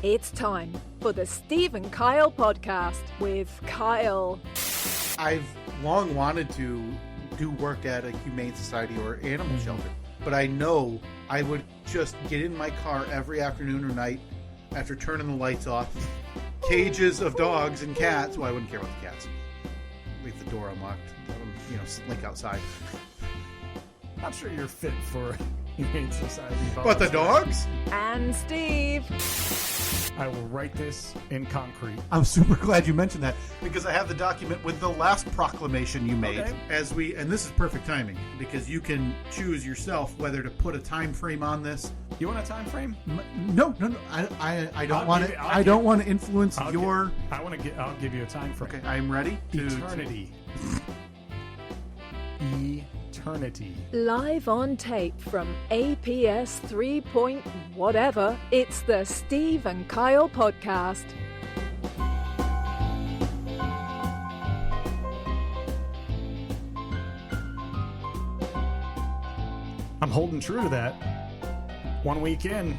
It's time for the Steve and Kyle podcast with Kyle. I've long wanted to do work at a humane society or animal shelter, but I know I would just get in my car every afternoon or night after turning the lights off. Cages of dogs and cats. Well, I wouldn't care about the cats. Leave the door unlocked. Let them, slink outside. I'm sure you're fit for humane society. But the dogs? And Steve. I will write this in concrete. I'm super glad you mentioned that because I have the document with the last proclamation you made. Okay. And this is perfect timing because you can choose yourself whether to put a time frame on this. You want a time frame? No. I don't want to. I don't want to influence your. I'll give you a time frame. Okay, I'm ready. Eternity. Eternity. Live on tape from APS 3 point whatever, it's the Steve and Kyle podcast. I'm holding true to that. 1 week in.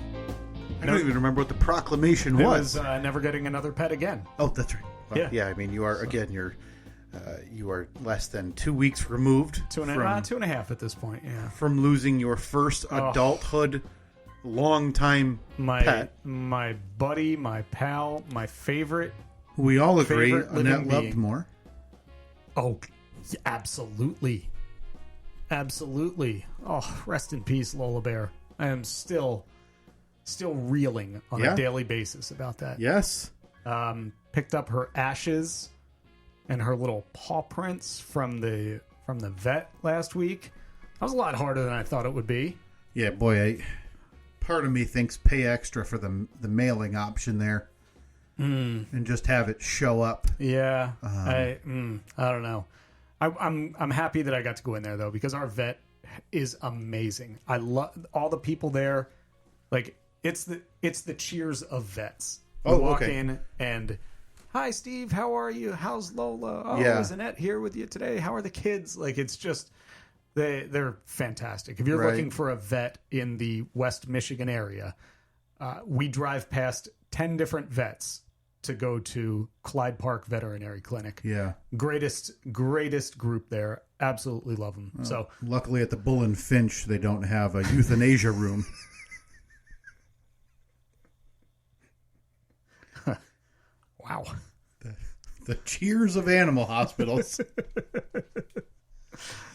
I don't even remember what the proclamation was. It was never getting another pet again. Oh, that's right. Well, yeah, I mean, you are, again, you are less than 2 weeks removed. 2.5 at this point, yeah. From losing your first adulthood, long-time pet. My buddy, my pal, my favorite. We all agree living Annette loved being. more. Oh, absolutely. Absolutely. Oh, rest in peace, Lola Bear. I am still reeling on a daily basis about that. Yes. Picked up her ashes and her little paw prints from the vet last week. That was a lot harder than I thought it would be. Yeah, boy, part of me thinks pay extra for the mailing option there, and just have it show up. Yeah, I don't know. I'm happy that I got to go in there though because our vet is amazing. I love all the people there. Like it's the cheers of vets. You walk in and. Hi, Steve. How are you? How's Lola? Oh, is Annette here with you today? How are the kids? Like, it's just, they're fantastic. If you're looking for a vet in the West Michigan area, we drive past 10 different vets to go to Clyde Park Veterinary Clinic. Yeah. Greatest group there. Absolutely love them. So luckily at the Bull and Finch, they don't have a euthanasia room. Wow. The cheers of animal hospitals.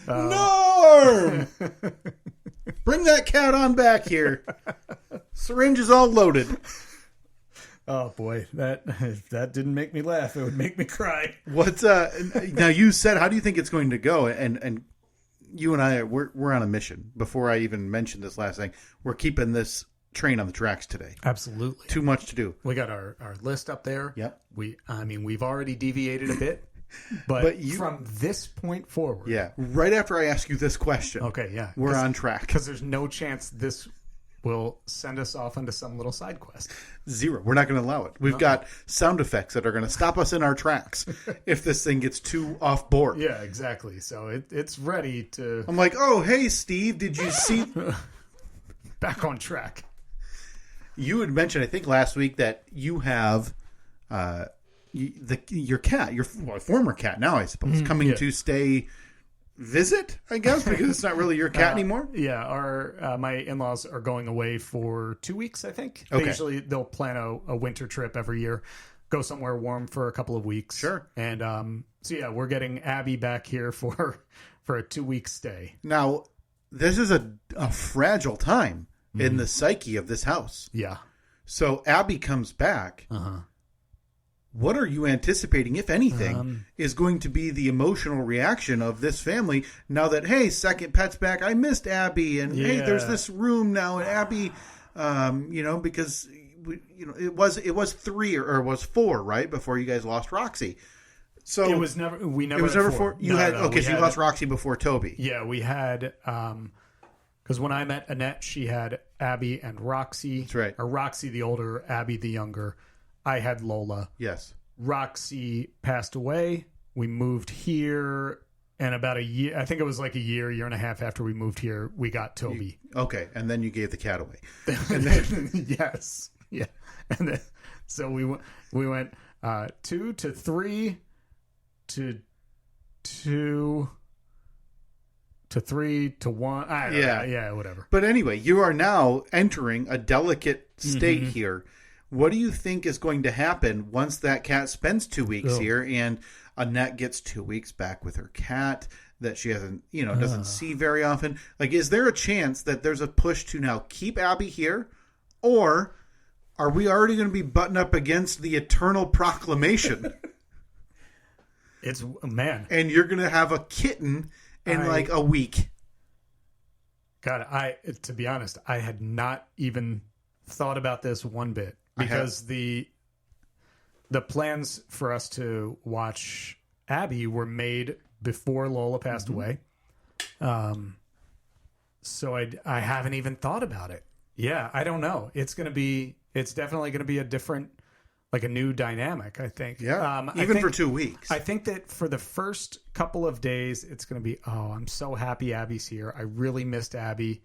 Norm! Bring that cat on back here. Syringe is all loaded. Oh, boy. That didn't make me laugh. It would make me cry. What's now you said, how do you think it's going to go? And you and I, we're on a mission. Before I even mentioned this last thing, we're keeping this train on the tracks today. Absolutely. Too much to do. We got our list up there. Yep. We've already deviated a bit, but from this point forward. Yeah. Right after I ask you this question. Okay, yeah. We're on track. Because there's no chance this will send us off into some little side quest. Zero. We're not going to allow it. We've got sound effects that are going to stop us in our tracks if this thing gets too off board. Yeah, exactly. So it's ready to... I'm like, oh, hey, Steve, did you see... Back on track. You had mentioned, I think, last week that you have your cat, your former cat now, I suppose, coming to stay visit, I guess, because it's not really your cat anymore. Yeah, my in-laws are going away for 2 weeks, I think. Okay. They'll plan a winter trip every year, go somewhere warm for a couple of weeks. Sure. And so, yeah, we're getting Abby back here for a 2-week stay. Now, this is a fragile time in the psyche of this house. Yeah. So Abby comes back. Uh-huh. What are you anticipating, if anything, is going to be the emotional reaction of this family now that, hey, second pet's back. I missed Abby, and hey, there's this room now, and Abby, because it was 3 or it was 4, right, before you guys lost Roxy. So it was never. We never. It was never 4. You had so you lost Roxy before Toby. Yeah, we had. Because when I met Annette, she had Abby and Roxy. That's right. Or Roxy the older, Abby the younger. I had Lola. Yes. Roxy passed away. We moved here, and about a year, I think it was like a year and a half after we moved here, we got Toby. Okay, and then you gave the cat away. And then, yes. Yeah. And then So we went 2 to 3 to 2 to 3 to 1. I don't know. Yeah, whatever. But anyway, you are now entering a delicate state here. What do you think is going to happen once that cat spends 2 weeks here and Annette gets 2 weeks back with her cat that she hasn't, doesn't see very often? Like, is there a chance that there's a push to now keep Abby here? Or are we already going to be butting up against the eternal proclamation? Man. And you're going to have a kitten in like a week. God, to be honest, I had not even thought about this one bit because the plans for us to watch Abby were made before Lola passed away. So I haven't even thought about it. Yeah, I don't know. It's definitely going to be a different, like a new dynamic, I think. Yeah, even for 2 weeks. I think that for the first couple of days, it's going to be, I'm so happy Abby's here. I really missed Abby.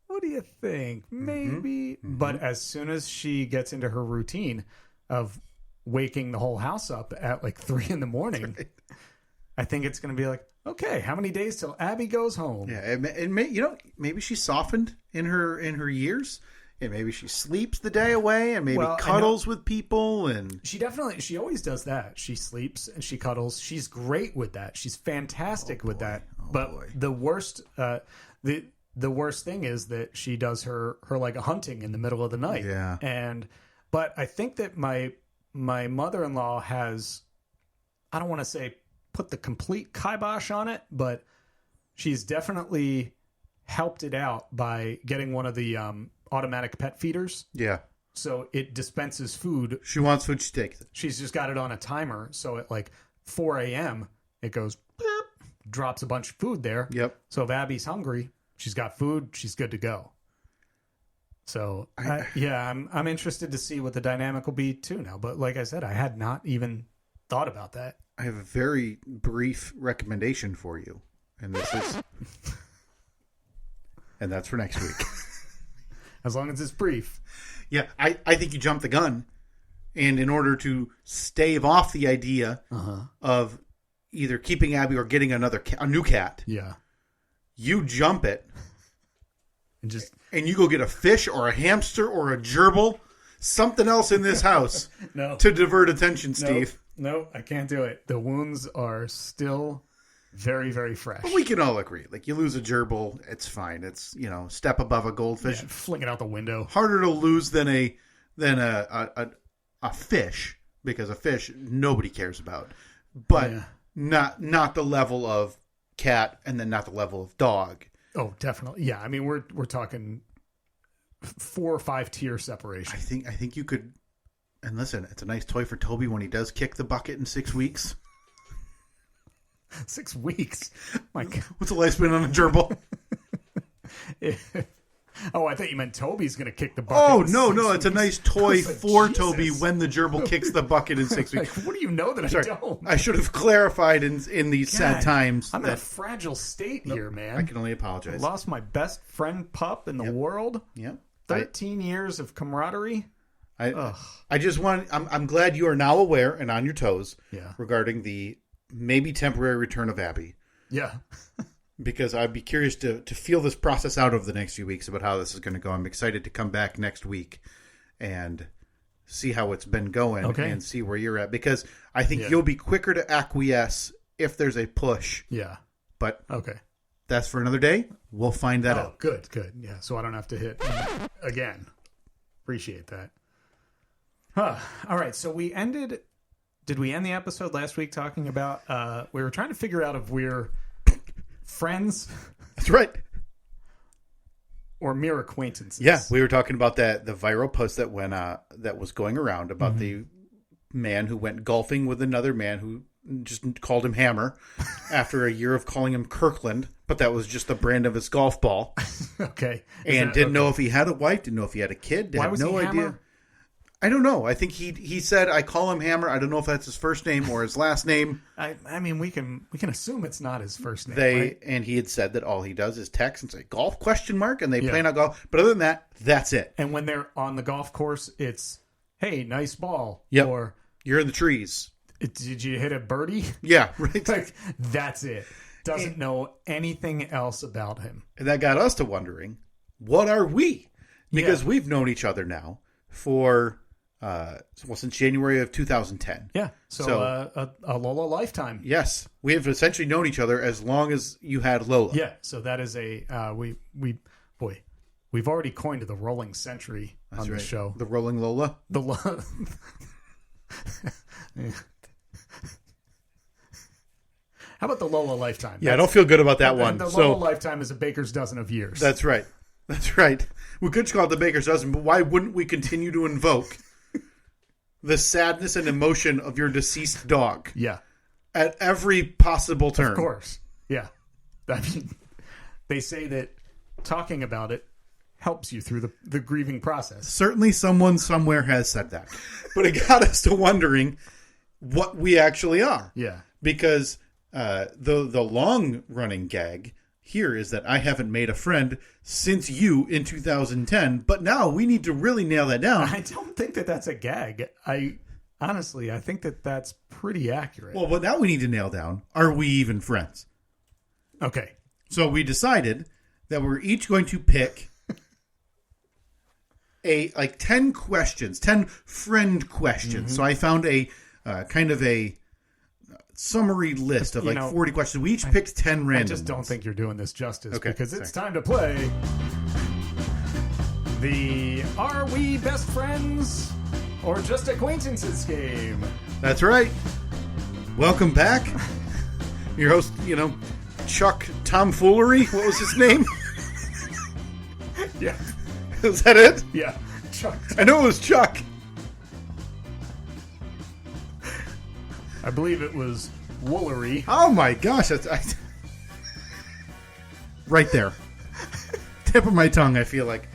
What do you think? Maybe. But as soon as she gets into her routine of waking the whole house up at like 3 a.m, right. I think it's going to be like, okay, how many days till Abby goes home? Yeah, and maybe she softened in her years. And maybe she sleeps the day away and maybe cuddles with people. And she always does that. She sleeps and she cuddles. She's great with that. She's fantastic with that. The worst, the worst thing is that she does her like a hunting in the middle of the night. Yeah. But I think that my mother-in-law has, I don't want to say put the complete kibosh on it, but she's definitely helped it out by getting one of the, automatic pet feeders. Yeah. So it dispenses food. She wants food, she takes it. She's just got it on a timer. So at like 4 a.m., it goes, beep, drops a bunch of food there. Yep. So if Abby's hungry, she's got food, she's good to go. So I'm interested to see what the dynamic will be too now. But like I said, I had not even thought about that. I have a very brief recommendation for you. And this is... and that's for next week. As long as it's brief. Yeah, I think you jumped the gun. And in order to stave off the idea of either keeping Abby or getting a new cat, you jump it. And you go get a fish or a hamster or a gerbil, something else in this house to divert attention, Steve. No, I can't do it. The wounds are still... very, very fresh. But we can all agree. Like, you lose a gerbil, it's fine. It's, step above a goldfish. Yeah, fling it out the window. Harder to lose than a fish, because a fish nobody cares about. But not the level of cat, and then not the level of dog. Oh, definitely. Yeah, I mean, we're talking 4 or 5 tier separation. I think you could. And listen, it's a nice toy for Toby when he does kick the bucket in 6 weeks. 6 weeks. My God. What's the lifespan on a gerbil? I thought you meant Toby's going to kick the bucket. Oh, no. It's a nice toy for Toby when the gerbil kicks the bucket in 6 weeks. Like, what do you know that I don't? I should have clarified in these sad times. I'm in a fragile state here, man. I can only apologize. I lost my best friend pup in the world. Yep. 13 years of camaraderie. I just want... I'm glad you are now aware and on your toes regarding the maybe temporary return of Abby. Yeah. Because I'd be curious to feel this process out over the next few weeks about how this is going to go. I'm excited to come back next week and see how it's been going and see where you're at. Because I think you'll be quicker to acquiesce if there's a push. Yeah. But that's for another day. We'll find that out. Good. Yeah, so I don't have to hit again. Appreciate that. All right, so we ended... Did we end the episode last week talking about... we were trying to figure out if we're friends. That's right. Or mere acquaintances. Yeah, we were talking about the viral post that that was going around about the man who went golfing with another man who just called him Hammer after a year of calling him Kirkland, but that was just the brand of his golf ball. Okay. And didn't know if he had a wife, didn't know if he had a kid. Why was no he idea. Hammer? I don't know. I think he said, I call him Hammer. I don't know if that's his first name or his last name. I mean, we can assume it's not his first name. Right? And he had said that all he does is text and say golf ? And they plan on golf. But other than that, that's it. And when they're on the golf course, it's hey, nice ball. Yep. Or, You're in the trees. did you hit a birdie? Yeah, right. Like, that's it. Doesn't know anything else about him. And that got us to wondering, what are we? Because we've known each other now for, since January of 2010. Yeah. So a Lola lifetime. Yes. We have essentially known each other as long as you had Lola. Yeah. So that is we've already coined the rolling century on the show. The Rolling Lola. How about the Lola lifetime? Yeah, I don't feel good about that one. The Lola lifetime is a baker's dozen of years. That's right. That's right. We could call it the baker's dozen, but why wouldn't we continue to invoke the sadness and emotion of your deceased dog? Yeah. At every possible turn. Of course. Yeah. I mean, they say that talking about it helps you through the grieving process. Certainly someone somewhere has said that. But it got us to wondering what we actually are. Yeah. Because the long-running gag here is that I haven't made a friend since you in 2010, but now we need to really nail that down. I don't think that that's a gag. Honestly, I think that that's pretty accurate. Well, but now we need to nail down, are we even friends? Okay. So we decided that we're each going to pick 10 questions, 10 friend questions. Mm-hmm. So I found a kind of a summary list of 40 questions. We each picked 10 random I just don't ones. think you're doing this justice because sorry. it's time to play the Are We Best Friends or Just Acquaintances game. That's right. Welcome back. Your host, Chuck Tomfoolery. What was his name? Yeah. Is that it? Yeah. Chuck. I know it was Chuck. I believe it was Woolery. Oh my gosh. Right there. Tip of my tongue, I feel like.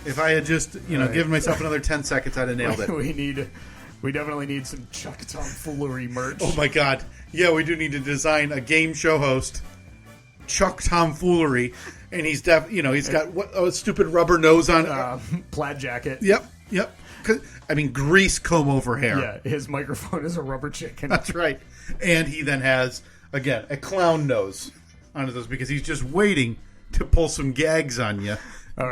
If I had just, given myself another 10 seconds, I'd have nailed it. We definitely need some Chuck Tomfoolery merch. Oh my god. Yeah, we do need to design a game show host, Chuck Tomfoolery, and he's he's got a stupid rubber nose on. Plaid jacket. Yep. Grease comb over hair. Yeah, his microphone is a rubber chicken. That's right. And he then has, again, a clown nose on those because he's just waiting to pull some gags on you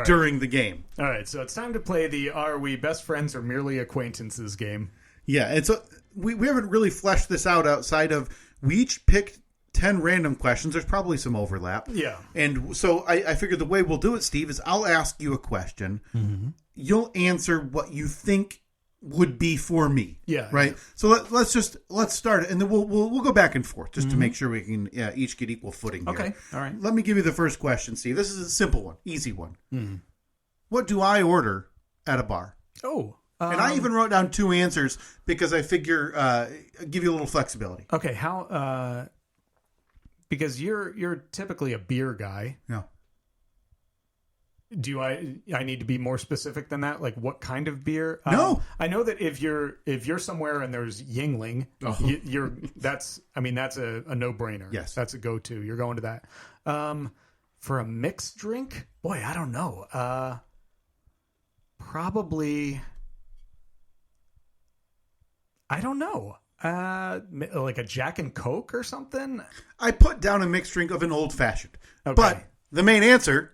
during the game. All right, so it's time to play the Are We Best Friends or Merely Acquaintances game. Yeah, and so we haven't really fleshed this out outside of we each picked 10 random questions. There's probably some overlap. Yeah. And so I figured the way we'll do it, Steve, is I'll ask you a question. Mm-hmm. You'll answer what you think would be for me. Yeah. Right? Yeah. So let's start it, and then we'll go back and forth just to make sure we can each get equal footing here. Okay. All right. Let me give you the first question, Steve. This is a simple one, easy one. Mm-hmm. What do I order at a bar? Oh. And I even wrote down 2 answers because I figure give you a little flexibility. Okay, how because you're typically a beer guy. Yeah. Do I need to be more specific than that? Like what kind of beer? No. I know that if you're somewhere and there's Yingling, that's a no-brainer. Yes. That's a go-to. You're going to that. For a mixed drink? Boy, I don't know. Probably I don't know. Like a Jack and Coke or something? I put down a mixed drink of an old fashioned. Okay. But the main answer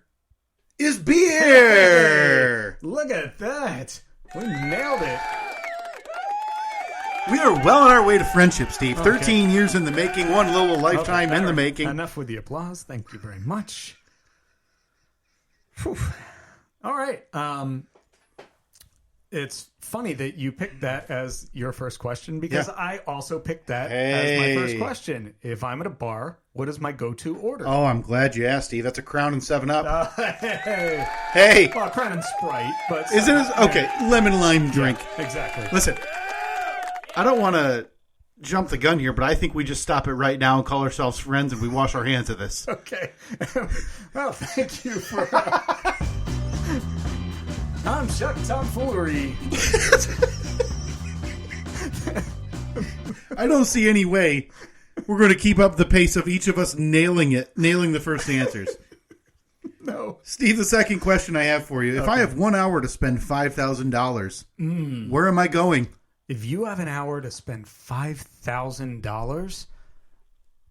is beer. Hey, look at that. We nailed it. We are well on our way to friendship, Steve. Okay. 13 years in the making, one little lifetime in the making. Enough with the applause. Thank you very much. Whew. All right. It's funny that you picked that as your first question because I also picked that as my first question. If I'm at a bar, what is my go-to order? Oh, I'm glad you asked, Steve. That's a Crown and 7-Up. Hey. Well, Crown and Sprite, but... Is it? Okay, lemon lime drink. Yeah, exactly. Listen, I don't want to jump the gun here, but I think we just stop it right now and call ourselves friends and we wash our hands of this. Okay. Well, thank you for... I'm Chuck Tomfoolery. I don't see any way we're going to keep up the pace of each of us nailing the first answers. No. Steve, the second question I have for you. If I have 1 hour to spend $5,000, where am I going? If you have an hour to spend $5,000,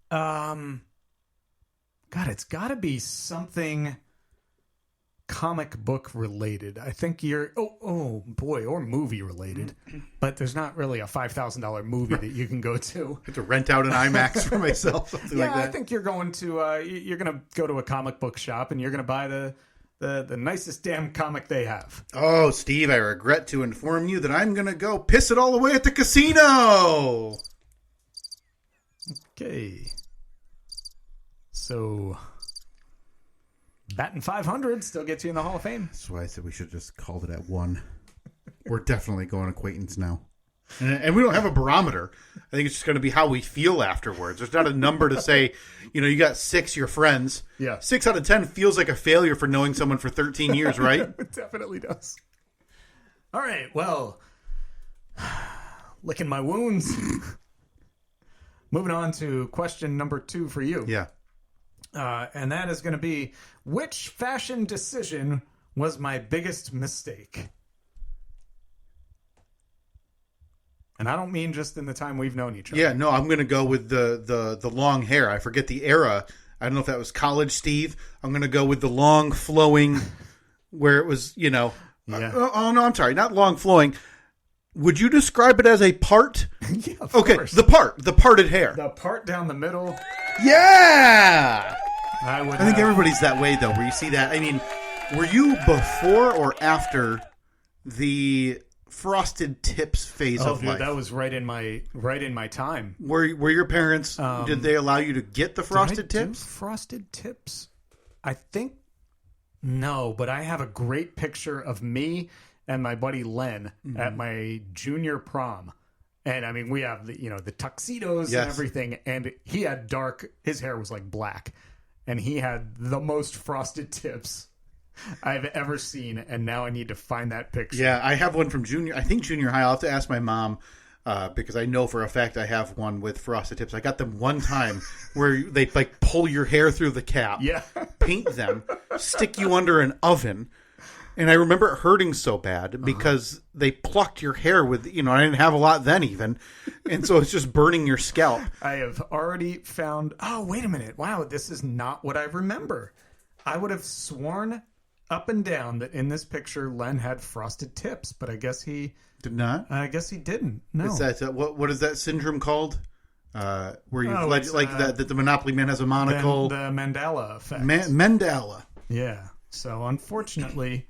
God, it's got to be something comic book related. I think you're, oh boy, or movie related. But there's not really a $5,000 movie that you can go to. I have to rent out an IMAX for myself, something like that. I think you're going to go to a comic book shop and you're going to buy the nicest damn comic they have. Oh, Steve, I regret to inform you that I'm going to go piss it all away at the casino. Okay. So, batting 500 still gets you in the Hall of Fame. That's why I said we should have just called it at 1. We're definitely going acquaintance now. And we don't have a barometer. I think it's just going to be how we feel afterwards. There's not a number to say, you got 6, you're friends. Yeah. 6 out of 10 feels like a failure for knowing someone for 13 years, right? It definitely does. All right, well, licking my wounds. Moving on to question number 2 for you. Yeah. And that is going to be, which fashion decision was my biggest mistake? And I don't mean just in the time we've known each other. Yeah, no, I'm going to go with the long hair. I forget the era. I don't know if that was college Steve. I'm going to go with the long flowing where it was, Yeah. oh, no, I'm sorry. Not long flowing. Would you describe it as a part? Yeah, of okay, course. the parted hair. The part down the middle. Yeah! I think everybody's that way, though, where you see that. I mean, were you before or after the frosted tips phase of life? That was right in my time. Were your parents, did they allow you to get the frosted tips? Frosted tips? I think no, but I have a great picture of me and my buddy Len at my junior prom. And I mean, we have the tuxedos and everything, and he had his hair was like black, and he had the most frosted tips I've ever seen, and now I need to find that picture. Yeah, I have one from junior high. I'll have to ask my mom because I know for a fact I have one with frosted tips. I got them one time where they like pull your hair through the cap, paint them, stick you under an oven. And I remember it hurting so bad because they plucked your hair with, I didn't have a lot then even. And so it's just burning your scalp. I have already found, oh, wait a minute. Wow, this is not what I remember. I would have sworn up and down that in this picture, Len had frosted tips, but I guess he did not. I guess he didn't. No. Is that, what is that syndrome called? Where you that the Monopoly man has a monocle. The Mandela effect. Mandela. Yeah. So unfortunately...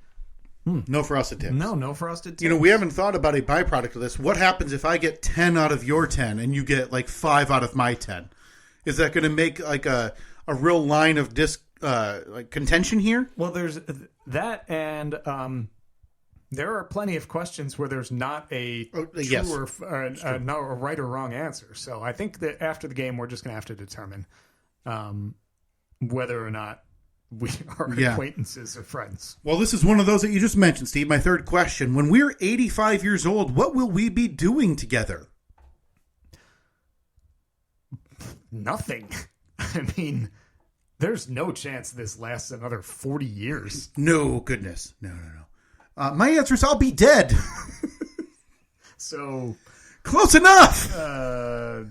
No frosted tips. No frosted tips. We haven't thought about a byproduct of this. What happens if I get 10 out of your 10 and you get like 5 out of my 10? Is that going to make like a real line of contention here? Well, there's that, and there are plenty of questions where there's not a true or a right or wrong answer. So I think that after the game, we're just going to have to determine whether or not we are acquaintances or friends. Well, this is one of those that you just mentioned, Steve. My third question. When we're 85 years old, what will we be doing together? Nothing. I mean, there's no chance this lasts another 40 years. No, goodness. No. My answer is I'll be dead. So... Close enough! I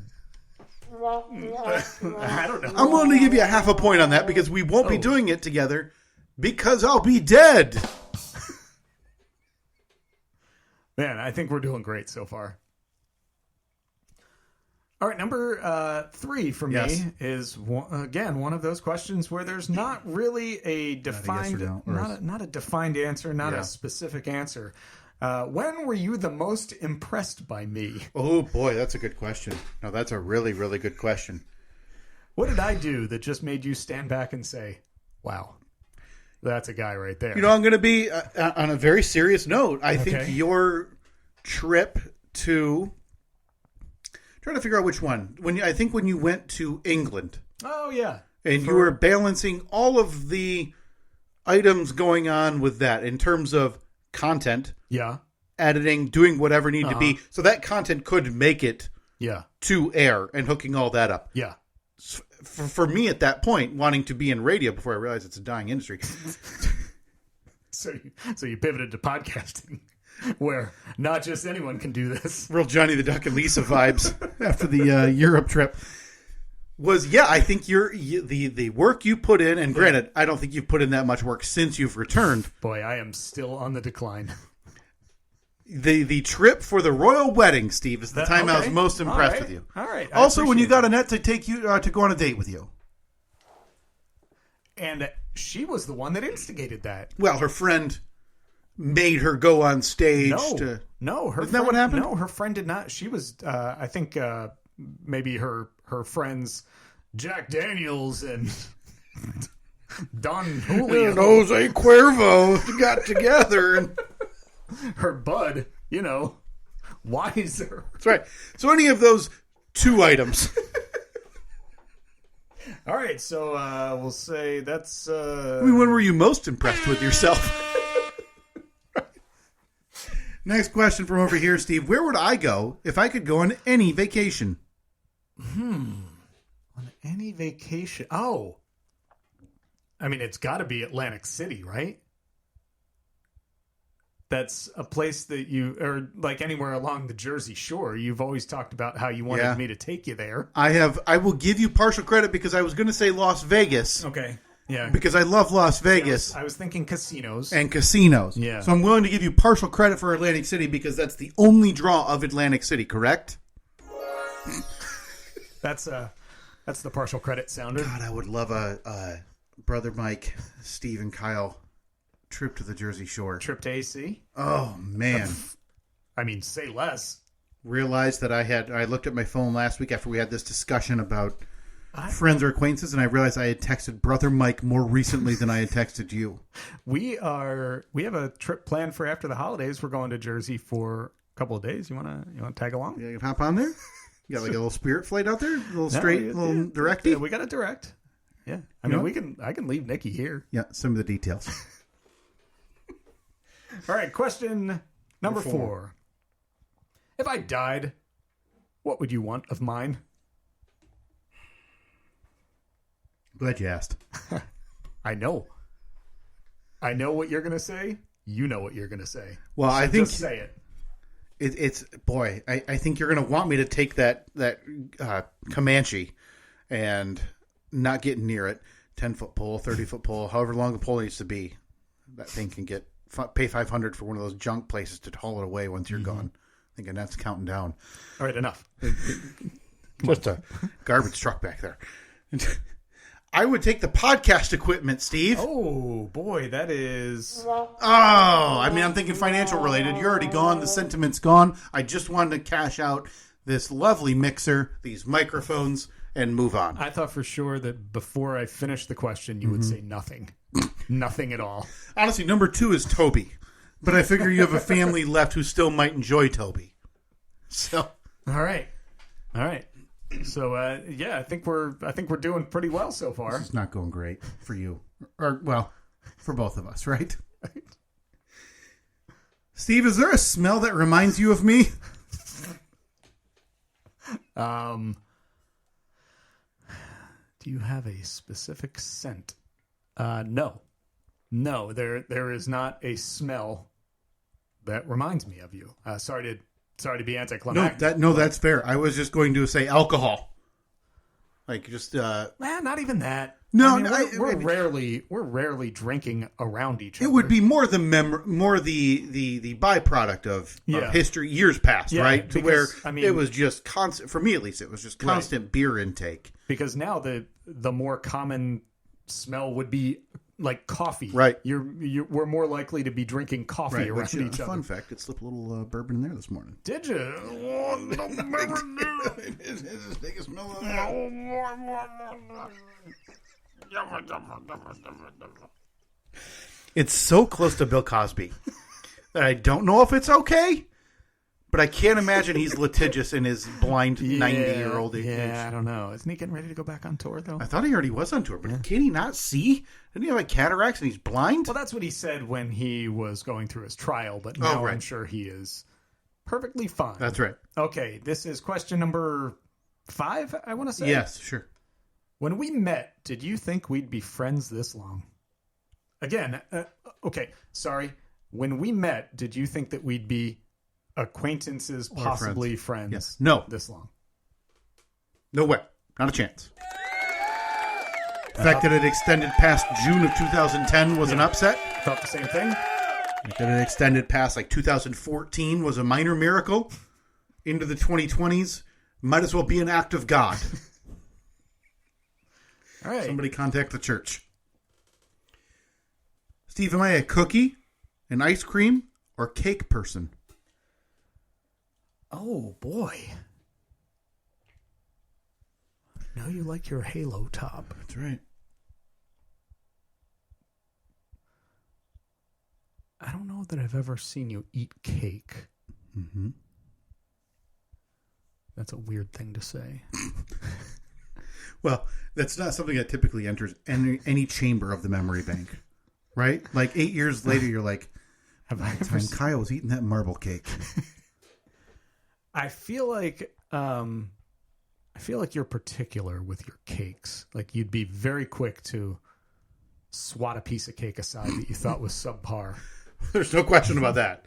don't know. I'm willing to give you a half a point on that because we won't be doing it together because I'll be dead. Man, I think we're doing great so far. All right, number 3 for me is, again, one of those questions where there's not really a defined, not a defined answer, not a specific answer. When were you the most impressed by me? Oh, boy, that's a good question. No, that's a really, really good question. What did I do that just made you stand back and say, wow, that's a guy right there? I'm going to be, on a very serious note, I think your trip to... Trying to figure out which one. When you went to England. Oh, yeah. And you were balancing all of the items going on with that in terms of content, editing, doing whatever needed to be, so that content could make it to air and hooking all that up. Yeah. for me at that point, wanting to be in radio before I realized it's a dying industry. So you pivoted to podcasting, where not just anyone can do this. Real Johnny the Duck and Lisa vibes after the Europe trip. I think the work you put in, and granted, I don't think you've put in that much work since you've returned. Boy, I am still on the decline. The trip for the royal wedding, Steve, is the time I was most impressed with you. All right. Also, when you got Annette to take you to go on a date with you. And she was the one that instigated that. Well, her friend made her go on stage. No, Isn't that what happened? No, her friend did not. She was, I think, maybe her friends Jack Daniels and Don Julio and Jose Cuervo got together and her bud, wiser. That's right. So any of those 2 items. All right, so we'll say that's... when were you most impressed with yourself? Next question from over here, Steve. Where would I go if I could go on any vacation? On any vacation? Oh. I mean, it's got to be Atlantic City, right? That's a place that or like anywhere along the Jersey Shore. You've always talked about how you wanted me to take you there. I will give you partial credit because I was going to say Las Vegas. Okay. Yeah. Because I love Las Vegas. I was thinking casinos. And casinos. Yeah. So I'm willing to give you partial credit for Atlantic City because that's the only draw of Atlantic City, correct? That's the partial credit sounder. God, I would love a Brother Mike, Steve, and Kyle trip to the Jersey Shore. Trip to AC? Oh, man. I mean, say less. Realized that I looked at my phone last week after we had this discussion about friends or acquaintances, and I realized I had texted Brother Mike more recently than I had texted you. We have a trip planned for after the holidays. We're going to Jersey for a couple of days. You wanna tag along? Yeah, you can hop on there? You got like a little Spirit flight out there? A little little directy? Yeah, we got a direct. Yeah. I mean, I can leave Nikki here. Yeah, some of the details. All right, question number 4. If I died, what would you want of mine? Glad you asked. I know what you're going to say. You know what you're going to say. Well, so I think... Just say it. I think you're going to want me to take that Comanche and not get near it. 10-foot pole, 30-foot pole, however long the pole needs to be. That thing can pay $500 for one of those junk places to haul it away once you're gone. Thinking that's counting down. All right, enough. Just a garbage truck back there. I would take the podcast equipment, Steve. Oh, boy, that is... I'm thinking financial related. You're already gone. The sentiment's gone. I just wanted to cash out this lovely mixer, these microphones, and move on. I thought for sure that before I finished the question, you would say nothing. Nothing at all. Honestly, number 2 is Toby. But I figure you have a family left who still might enjoy Toby. So, all right. So, I think we're doing pretty well so far. It's not going great for you, or well, for both of us, right? Steve, is there a smell that reminds you of me? Do you have a specific scent? No, there is not a smell that reminds me of you. Sorry to be anticlimactic. No, that's fair. I was just going to say alcohol. Like just not even that. No, we're rarely drinking around each other. It would be more the byproduct of history, years past, right? To where it was just constant. For me, at least, it was just constant beer intake. Because now the more common smell would be like coffee. Right. We're more likely to be drinking coffee around each other. Fun fact: it slipped a little bourbon in there this morning. Did you? It's so close to Bill Cosby that I don't know if it's okay, but I can't imagine he's litigious in his blind 90-year-old age. Yeah, I don't know. Isn't he getting ready to go back on tour, though? I thought he already was on tour, but can he not see? Didn't he have like cataracts and he's blind? Well, that's what he said when he was going through his trial, but now I'm sure he is perfectly fine. That's right. Okay, this is question number 5, I want to say. Yes, sure. When we met, did you think we'd be friends this long? Again, okay, sorry. When we met, did you think that we'd be acquaintances, Or possibly friends? Yes. No. This long? No way. Not a chance. The fact that it extended past June of 2010 was an upset. Thought the same thing. That it extended past like 2014 was a minor miracle. Into the 2020s might as well be an act of God. All right. Somebody contact the church. Steve, am I a cookie, an ice cream, or cake person? Oh, boy. I know you like your Halo top. That's right. I don't know that I've ever seen you eat cake. Mm-hmm. That's a weird thing to say. Well, that's not something that typically enters any chamber of the memory bank, right? Like 8 years later, you're like, Have I ever time seen... Kyle was eating that marble cake. I feel like you're particular with your cakes. Like you'd be very quick to swat a piece of cake aside that you thought was subpar. There's no question about that.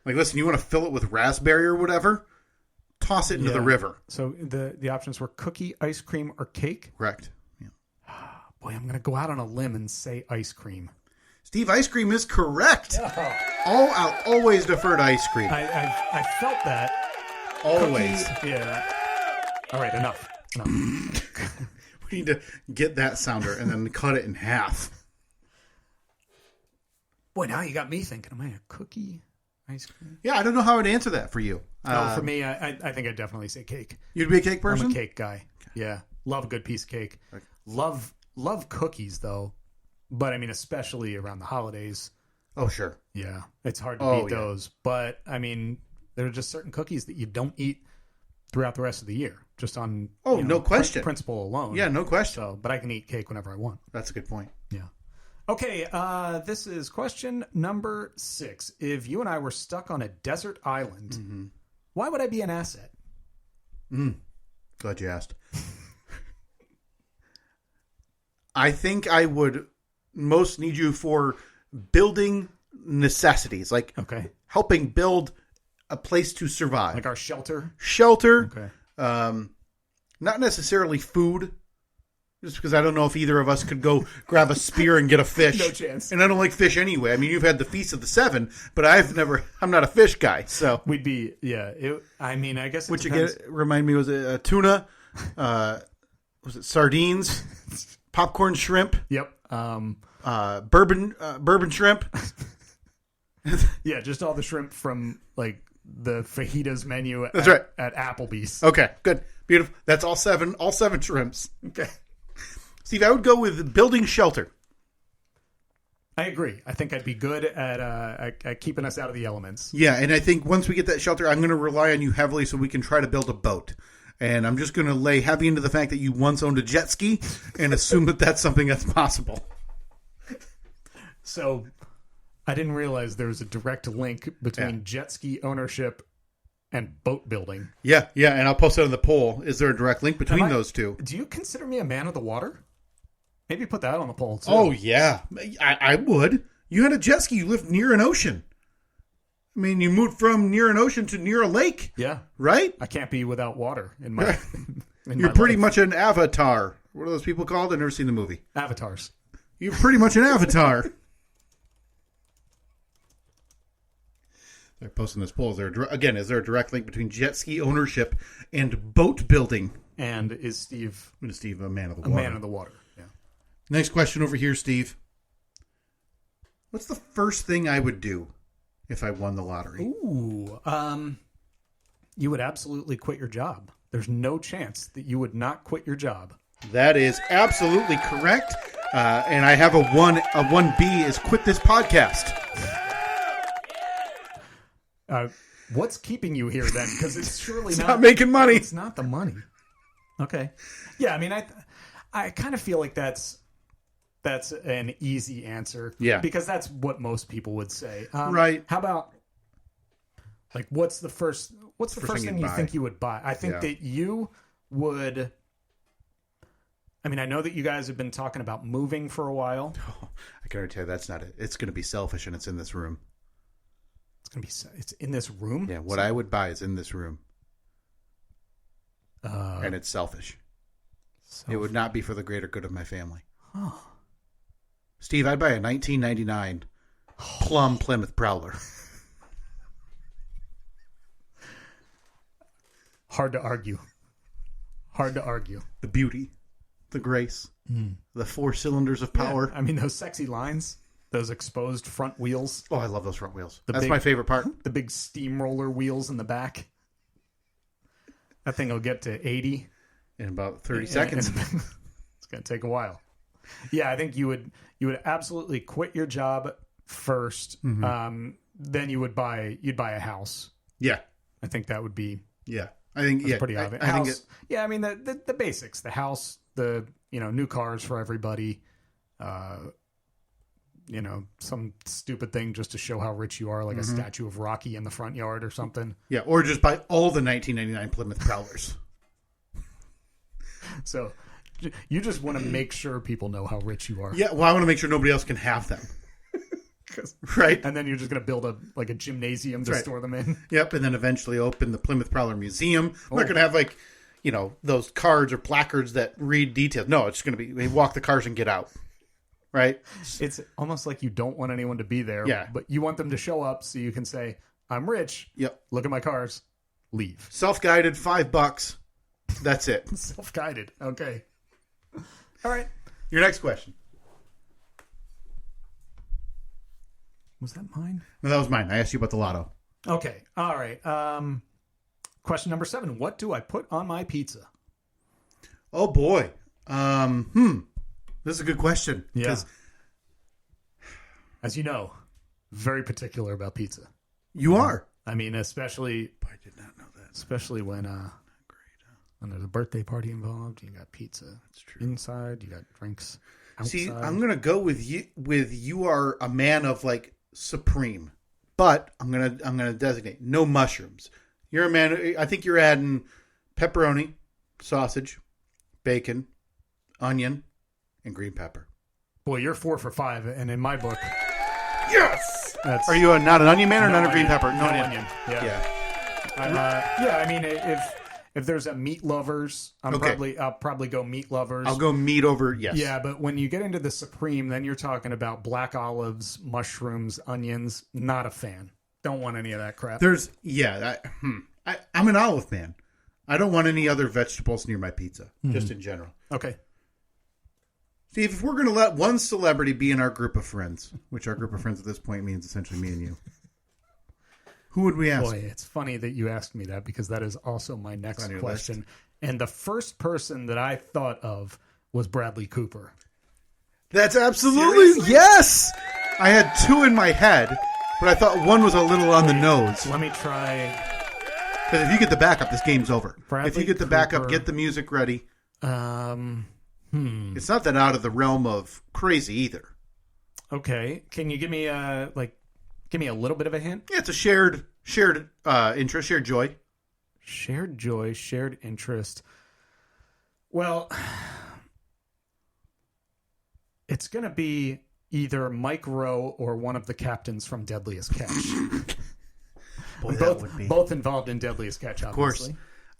Like, listen, you want to fill it with raspberry or whatever? Toss it into the river. So the options were cookie, ice cream, or cake? Correct. Yeah. Boy, I'm going to go out on a limb and say ice cream. Steve, ice cream is correct. Oh. I'll always defer to ice cream. I felt that. Always. Cookie, yeah. All right, enough. We need to get that sounder and then cut it in half. Boy, now you got me thinking, am I a cookie, ice cream? Yeah, I don't know how I'd answer that for you. For me, I think I'd definitely say cake. You'd be a cake person? I'm a cake guy. Yeah. Love a good piece of cake. Okay. Love cookies, though. But, I mean, especially around the holidays. Oh, sure. Yeah. It's hard to beat yeah. those. But, I mean, there are just certain cookies that you don't eat throughout the rest of the year. Just on no question. Principle alone. Yeah, no question. So, but I can eat cake whenever I want. That's a good point. Yeah. Okay, this is question number 6. If you and I were stuck on a desert island, why would I be an asset? Glad you asked. I think I would most need you for building necessities, like helping build a place to survive. Like our shelter? Shelter. Okay. Not necessarily food, just because I don't know if either of us could go grab a spear and get a fish. No chance. And I don't like fish anyway. I mean, you've had the Feast of the Seven, but I'm not a fish guy. So we'd be, I guess it Which depends. again, remind me, was it tuna? Was it sardines? Popcorn shrimp? Yep. Bourbon shrimp? Yeah, just all the shrimp from like the fajitas menu That's right. At Applebee's. Okay, good. Beautiful. That's all seven shrimps. Okay. Steve, I would go with building shelter. I agree. I think I'd be good at keeping us out of the elements. Yeah, and I think once we get that shelter, I'm going to rely on you heavily so we can try to build a boat. And I'm just going to lay heavy into the fact that you once owned a jet ski and assume that that's something that's possible. So I didn't realize there was a direct link between jet ski ownership and boat building. Yeah, and I'll post it on the poll. Is there a direct link between those two? Do you consider me a man of the water? Maybe put that on the poll, too. Oh, yeah. I would. You had a jet ski. You lived near an ocean. I mean, you moved from near an ocean to near a lake. Yeah. Right? I can't be without water in my You're pretty much an avatar. What are those people called? I've never seen the movie. Avatars. You're pretty much an avatar. They're posting this poll. Is there a direct link between jet ski ownership and boat building? And is Steve a man of the water? A man of the water, yeah. Next question over here, Steve. What's the first thing I would do if I won the lottery? Ooh. You would absolutely quit your job. There's no chance that you would not quit your job. That is absolutely correct. And I have a 1B is quit this podcast. What's keeping you here then? Because it's surely not making money. It's not the money. Okay. Yeah, I mean, I kind of feel like that's an easy answer. Yeah. Because that's what most people would say. Right. How about, like, what's the first thing you think you would buy? I think that you would I mean, I know that you guys have been talking about moving for a while. Oh, I can already tell you that's not it. It's going to be selfish, and it's in this room. It's in this room? Yeah, what I would buy is in this room. And it's selfish. It would not be for the greater good of my family. Huh. Steve, I'd buy a 1999 Plum Plymouth Prowler. Hard to argue. The beauty, the grace, the 4 cylinders of power. Yeah, I mean, those sexy lines, those exposed front wheels. Oh, I love those front wheels. That's my favorite part. The big steamroller wheels in the back. That thing will get to 80 in about 30 seconds. It's going to take a while. Yeah, I think you would absolutely quit your job first. Then you'd buy a house. Yeah, I think that would be. Yeah, I think pretty obvious. I think I mean the basics, the house, the new cars for everybody. Some stupid thing just to show how rich you are, like a statue of Rocky in the front yard or something. Yeah, or just buy all the 1999 Plymouth Prowlers. So you just want to make sure people know how rich you are. Yeah, well, I want to make sure nobody else can have them. Right. And then you're just going to build a gymnasium to store them in. Yep, and then eventually open the Plymouth Prowler Museum. I'm not going to have those cards or placards that read details. No, it's going to be, they walk the cars and get out. Right? It's almost like you don't want anyone to be there. Yeah. But you want them to show up so you can say, I'm rich. Yep. Look at my cars. Leave. Self-guided, $5. That's it. Self-guided. Okay. All right. Your next question. Was that mine? No, that was mine. I asked you about the lotto. Okay. All right. Question number 7. What do I put on my pizza? Oh, boy. This is a good question. Yeah. As you know, very particular about pizza. You are. I mean, especially... I did not know that. Especially when there's a birthday party involved, you got pizza. That's true. Inside, you got drinks outside. See, I'm going to go with you are a man of supreme. But I'm going to designate no mushrooms. You're a man, I think you're adding pepperoni, sausage, bacon, onion, and green pepper. Boy, you're 4 for 5, and in my book... Yes! Are you not an onion man or not a green pepper? No onion. Yeah. I mean, if there's a meat lovers, I'll probably go meat lovers. I'll go meat over, yes. Yeah, but when you get into the supreme, then you're talking about black olives, mushrooms, onions. Not a fan. Don't want any of that crap. I'm an olive man. I don't want any other vegetables near my pizza, just in general. Okay. Steve, if we're going to let one celebrity be in our group of friends, which our group of friends at this point means essentially me and you, who would we ask? Boy, it's funny that you asked me that because that is also my next question. List. And the first person that I thought of was Bradley Cooper. That's absolutely, yes! I had 2 in my head, but I thought one was a little on the nose. Let me try. Because if you get the backup, this game's over. Bradley if you get the backup, get the music ready. It's not that out of the realm of crazy either. Okay, can you give me a little bit of a hint? Yeah, it's a shared interest, shared joy. Shared joy, shared interest. Well, it's going to be either Mike Rowe or one of the captains from Deadliest Catch. Boy, both involved in Deadliest Catch, obviously. Of course.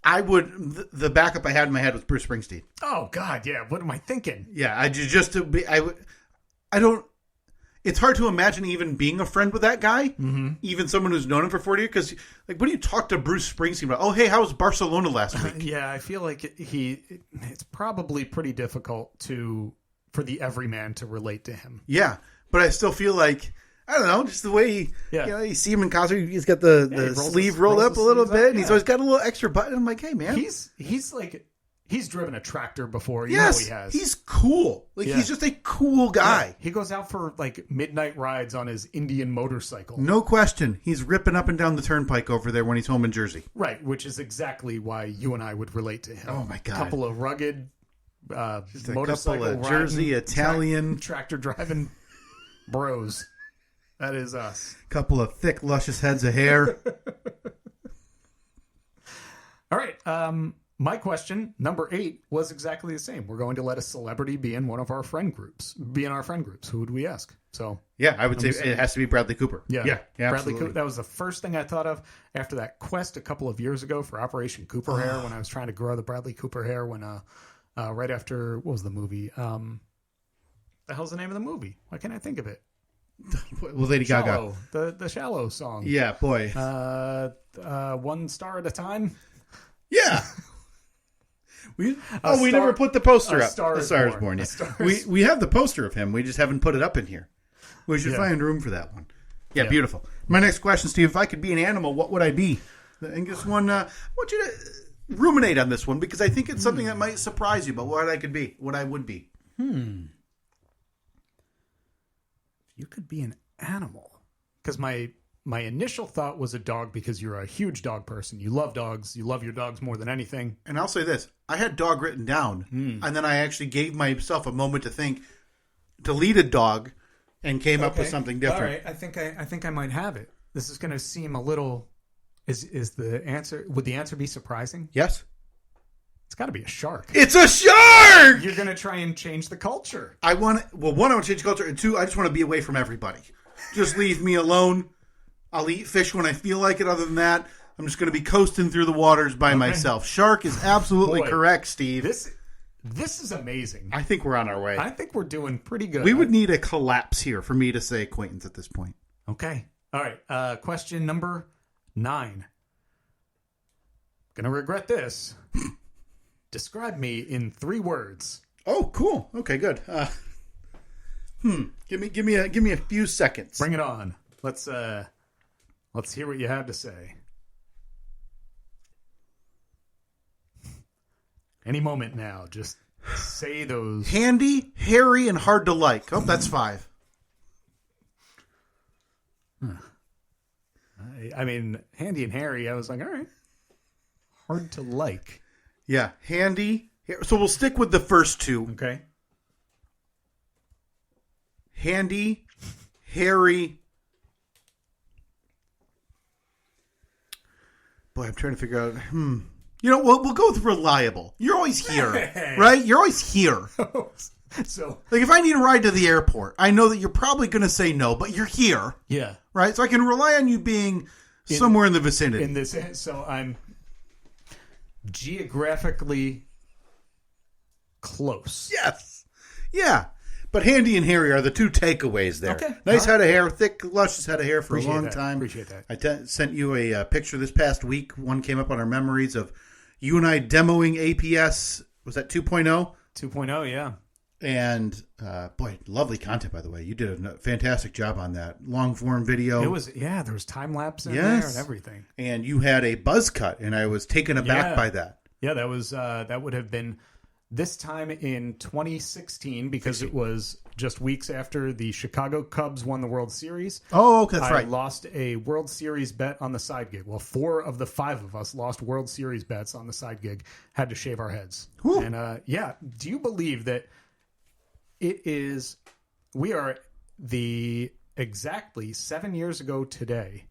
I would. The backup I had in my head was Bruce Springsteen. Oh God, yeah. What am I thinking? Yeah, I don't. It's hard to imagine even being a friend with that guy, even someone who's known him for 40 years. Because, what do you talk to Bruce Springsteen about? Oh, hey, how was Barcelona last week? Yeah, I feel like it's probably pretty difficult for the everyman to relate to him. Yeah, but I still feel like. I don't know, just the way you see him in concert. He's got the sleeve rolled up a little bit, and he's always got a little extra button. I'm like, hey, man. He's driven a tractor before. Yes, he has. He's cool. He's just a cool guy. Yeah. He goes out for, midnight rides on his Indian motorcycle. No question. He's ripping up and down the turnpike over there when he's home in Jersey. Right, which is exactly why you and I would relate to him. Oh, my God. A couple of rugged just a motorcycle couple of Jersey, Italian. Tractor driving bros. That is us. Couple of thick, luscious heads of hair. All right. my question, number 8, was exactly the same. We're going to let a celebrity be in one of our friend groups. Who would we ask? So yeah, I would say it has to be Bradley Cooper. Yeah, Bradley absolutely. Cooper. That was the first thing I thought of after that quest a couple of years ago for Operation Cooper Hair, when I was trying to grow the Bradley Cooper hair. When right after, what was the movie? The hell's the name of the movie? Why can't I think of it? Well, Lady Shallow, Gaga. The Shallow song. Yeah, boy. 1 star at a time. Yeah. We never put the poster up. Star is Born. Yeah. We have the poster of him. We just haven't put it up in here. We should find room for that one. Yeah, beautiful. My next question, Steve, if I could be an animal, what would I be? And this one, I want you to ruminate on this one because I think it's something that might surprise you about what I could be, what I would be. You could be an animal. Because my initial thought was a dog because you're a huge dog person. You love dogs. You love your dogs more than anything. And I'll say this. I had dog written down, and then I actually gave myself a moment to think, to lead a dog, and came up with something different. All right. I think I might have it. This is going to seem a little... Is the answer... Would the answer be surprising? Yes. It's got to be a shark. It's a shark! You're going to try and change the culture. One, I want to change culture, and 2, I just want to be away from everybody. Just leave me alone. I'll eat fish when I feel like it. Other than that, I'm just going to be coasting through the waters by myself. Shark is absolutely correct, Steve. This is amazing. I think we're on our way. I think we're doing pretty good. We would need a collapse here for me to say acquaintance at this point. Okay. All right. Question number 9. Gonna regret this. Describe me in 3 words. Oh, cool. Okay, good. Give me a few seconds. Bring it on. Let's hear what you have to say. Any moment now. Just say those. Handy, hairy, and hard to like. Oh, that's 5. I mean, handy and hairy, I was like, all right. Hard to like. Yeah, handy. So we'll stick with the first 2. Okay. Handy, hairy. Boy, I'm trying to figure out. You know, we'll go with reliable. You're always here, right? You're always here. So, like, if I need a ride to the airport, I know that you're probably going to say no, but you're here. Yeah. Right? So I can rely on you being somewhere in the vicinity. So I'm geographically close. Yes. Yeah. But handy and hairy are the 2 takeaways there. Okay. Nice head of hair, thick, luscious head of hair for a long time. Appreciate that. I sent you a picture this past week. One came up on our memories of you and I demoing APS. Was that 2.0? 2.0, yeah. And, boy, lovely content, by the way. You did a fantastic job on that. Long form video. It was, there was time lapse in there and everything. And you had a buzz cut, and I was taken aback by that. Yeah, that would have been this time in 2016 because it was just weeks after the Chicago Cubs won the World Series. Oh, okay, that's right. I lost a World Series bet on the side gig. Well, 4 of the 5 of us lost World Series bets on the side gig. Had to shave our heads. Whew. And do you believe that we are exactly 7 years ago today,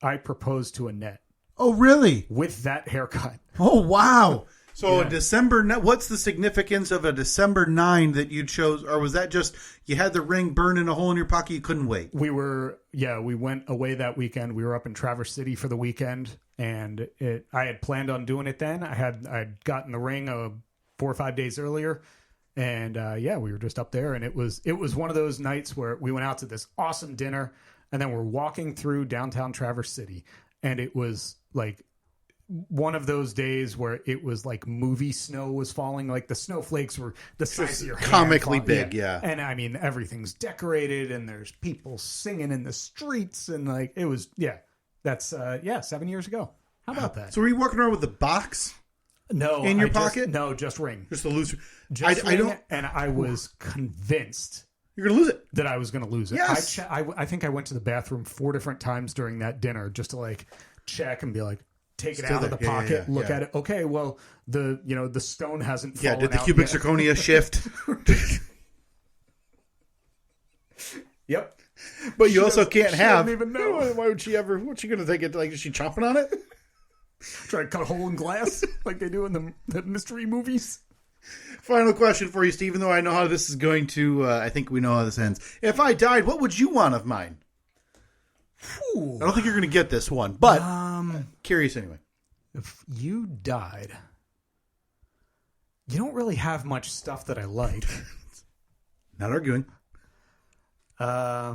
I proposed to Annette. Oh, really? With that haircut. Oh, wow. So a December, what's the significance of a December 9 that you chose? Or was that just you had the ring burned in a hole in your pocket, you couldn't wait? We went away that weekend. We were up in Traverse City for the weekend, and I had planned on doing it then. I'd gotten the ring 4 or 5 days earlier. And we were just up there, and it was one of those nights where we went out to this awesome dinner, and then we're walking through downtown Traverse City, and it was like one of those days where it was like movie snow was falling, like the snowflakes were the size of your hand, comically big, yeah. And I mean, everything's decorated, and there's people singing in the streets, and like it was, that's 7 years ago. How about that? So were you walking around with the box? No, in your pocket? No, just ring. Just a loose. I don't. And I was convinced you're going to lose it. That I was going to lose it. Yes. I think I went to the bathroom 4 different times during that dinner just to like check and be like, take it out of the pocket, look at it. Okay, well the stone hasn't fallen out. Did the cubic zirconia shift? Yep. But you also can't have. Even know. Why would she ever? What's she going to take it? Like, is she chomping on it? Try to cut a hole in glass like they do in the mystery movies. Final question for you, Stephen, though I know how this is going to, I think we know how this ends. If I died, what would you want of mine? Whew. I don't think you're going to get this one, but curious anyway. If you died, you don't really have much stuff that I like. Not arguing. I